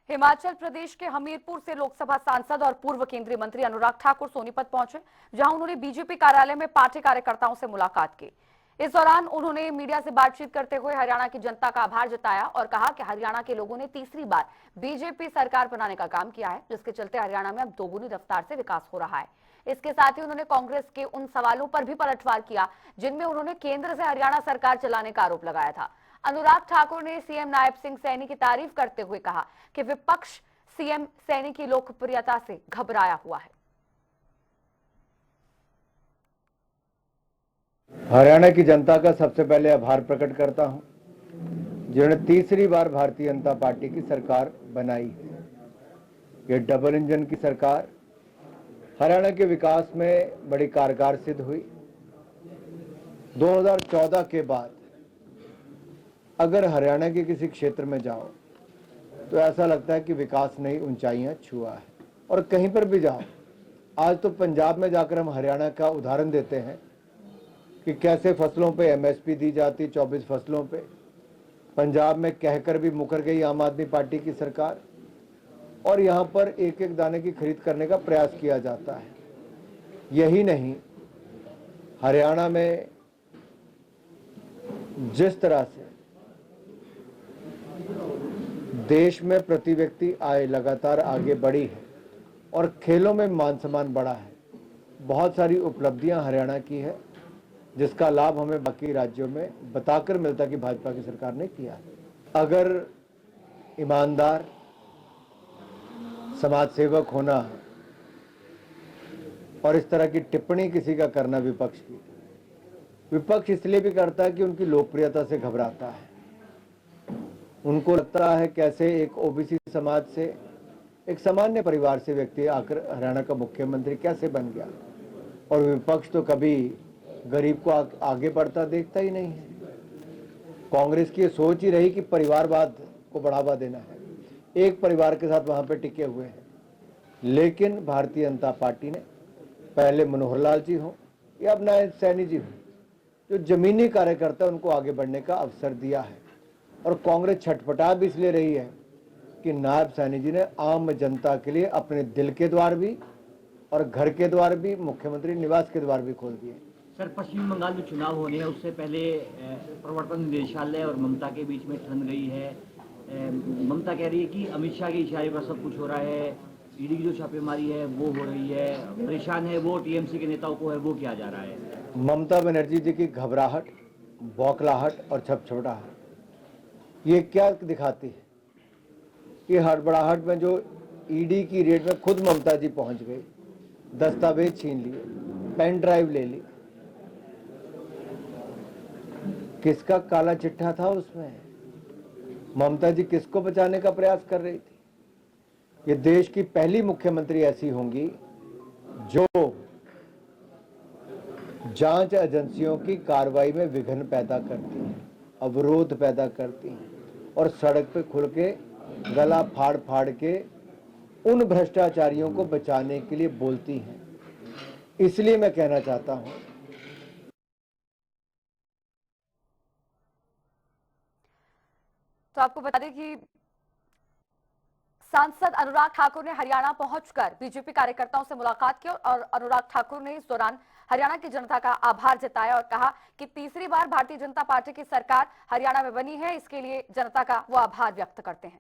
हिमाचल प्रदेश के हमीरपुर से लोकसभा सांसद और पूर्व केंद्रीय मंत्री अनुराग ठाकुर सोनीपत पहुंचे, जहां उन्होंने बीजेपी कार्यालय में पार्टी कार्यकर्ताओं से मुलाकात की। इस दौरान उन्होंने मीडिया से बातचीत करते हुए हरियाणा की जनता का आभार जताया और कहा कि हरियाणा के लोगों ने तीसरी बार बीजेपी सरकार बनाने का काम किया है, जिसके चलते हरियाणा में अब दोगुनी रफ्तार से विकास हो रहा है। इसके साथ ही उन्होंने कांग्रेस के उन सवालों पर भी पलटवार किया जिनमें उन्होंने केंद्र से हरियाणा सरकार चलाने का आरोप लगाया था। अनुराग ठाकुर ने सीएम नायब सिंह सैनी की तारीफ करते हुए कहा कि विपक्ष सीएम सैनी की लोकप्रियता से घबराया हुआ है। हरियाणा की जनता का सबसे पहले आभार प्रकट करता हूं, जिन्होंने तीसरी बार भारतीय जनता पार्टी की सरकार बनाई है। ये डबल इंजन की सरकार हरियाणा के विकास में बड़ी कारगर सिद्ध हुई। 2014 के बाद अगर हरियाणा के किसी क्षेत्र में जाओ तो ऐसा लगता है कि विकास नई ऊंचाइयां छुआ है, और कहीं पर भी जाओ। आज तो पंजाब में जाकर हम हरियाणा का उदाहरण देते हैं कि कैसे फसलों पे एमएसपी दी जाती, 24 फसलों पे। पंजाब में कहकर भी मुकर गई आम आदमी पार्टी की सरकार, और यहाँ पर एक एक दाने की खरीद करने का प्रयास किया जाता है। यही नहीं, हरियाणा में जिस तरह से देश में प्रति व्यक्ति आय लगातार आगे बढ़ी है और खेलों में मान सम्मान बढ़ा है, बहुत सारी उपलब्धियां हरियाणा की है, जिसका लाभ हमें बाकी राज्यों में बताकर मिलता कि भाजपा की सरकार ने किया। अगर ईमानदार समाज सेवक होना और इस तरह की टिप्पणी किसी का करना विपक्ष इसलिए भी करता है कि उनकी लोकप्रियता से घबराता है। उनको लगता है कैसे एक ओबीसी समाज से, एक सामान्य परिवार से व्यक्ति आकर हरियाणा का मुख्यमंत्री कैसे बन गया, और विपक्ष तो कभी गरीब को आगे बढ़ता देखता ही नहीं है। कांग्रेस की सोच ही रही कि परिवारवाद को बढ़ावा देना है, एक परिवार के साथ वहां पे टिके हुए हैं। लेकिन भारतीय जनता पार्टी ने पहले मनोहर लाल जी हो या अब नायब सैनी जी हो, जो जमीनी कार्यकर्ता उनको आगे बढ़ने का अवसर दिया है। और कांग्रेस छटपटा भी इसलिए रही है कि नायब सैनी जी ने आम जनता के लिए अपने दिल के द्वार भी और घर के द्वार भी, मुख्यमंत्री निवास के द्वार भी खोल दिए। सर, पश्चिम बंगाल में चुनाव होने हैं, उससे पहले प्रवर्तन निदेशालय और ममता के बीच में ठन गई है। ममता कह रही है कि अमित शाह के इशारे पर सब कुछ हो रहा है, ईडी की जो छापेमारी है वो हो रही है, परेशान है वो टीएमसी के नेताओं को है, वो किया जा रहा है। ममता बनर्जी जी की घबराहट, बौखलाहट और छपछपटाहट ये क्या दिखाती है कि हड़बड़ाहट में जो ईडी की रेड में खुद ममता जी पहुंच गई, दस्तावेज छीन लिए, पेन ड्राइव ले ली। किसका काला चिट्ठा था उसमें? ममता जी किसको बचाने का प्रयास कर रही थी? ये देश की पहली मुख्यमंत्री ऐसी होंगी जो जांच एजेंसियों की कार्रवाई में विघ्न पैदा करती हैं, अवरोध पैदा करती हैं और सड़क पे खुल के गला फाड़ फाड़ के उन भ्रष्टाचारियों को बचाने के लिए बोलती हैं। इसलिए मैं कहना चाहता हूं, तो आपको बता दें कि सांसद अनुराग ठाकुर ने हरियाणा पहुंचकर बीजेपी कार्यकर्ताओं से मुलाकात की और अनुराग ठाकुर ने इस दौरान हरियाणा की जनता का आभार जताया और कहा कि तीसरी बार भारतीय जनता पार्टी की सरकार हरियाणा में बनी है, इसके लिए जनता का वो आभार व्यक्त करते हैं।